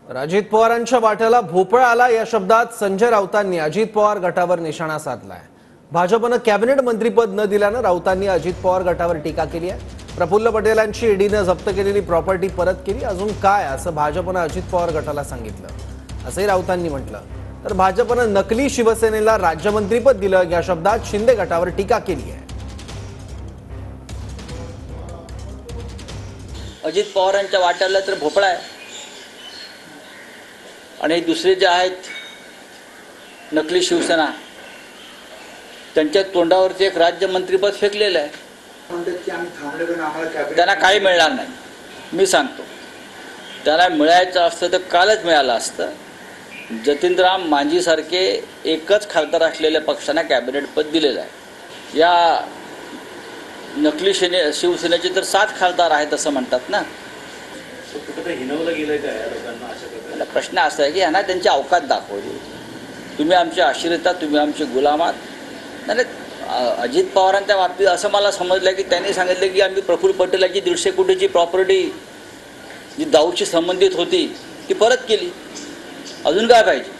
अजित पवारांच्या वाट्याला भोपळा आला या शब्दात संजय राऊतांनी अजित पवार गटावर निशाणा साधलाय। भाजपनं कॅबिनेट मंत्रीपद न दिल्यानं राऊतांनी अजित पवार गटावर टीका केली आहे। प्रफुल्ल पटेलांची ईडीने जप्त केलेली प्रॉपर्टी परत केली, अजून काय असं भाजपनं अजित पवार गटाला सांगितलं असंही राऊतांनी म्हटलं। तर भाजपनं नकली शिवसेनेला राज्यमंत्रीपद दिलं या शब्दात शिंदे गटावर टीका केली आहे। अजित पवारांच्या वाट्याला तर भोपळा आहे आणि दुसरे जे आहेत नकली शिवसेना त्यांच्या तोंडावरती एक राज्यमंत्रीपद फेकलेलं आहे। त्यांना काही मिळणार नाही, मी सांगतो। त्यांना मिळायचं असतं तर कालच मिळालं असतं। जतीनराम मांझीसारखे एकच खासदार असलेल्या पक्षांना कॅबिनेट पद दिलेलं आहे। या नकली शिवसेनेचे तर 7 खासदार आहेत असं म्हणतात ना। प्रश्न असा आहे की यांना त्यांची अवकात दाखवली। तुम्ही आमचे आश्रिता, तुम्ही आमचे गुलामात। नाही, अजित पवारांच्या बाबतीत असं मला समजलं की त्यांनी सांगितलं की आम्ही प्रफुल्ल पटेलाची 150 कोटीची प्रॉपर्टी जी दाऊदशी संबंधित होती ती परत केली, अजून काय पाहिजे।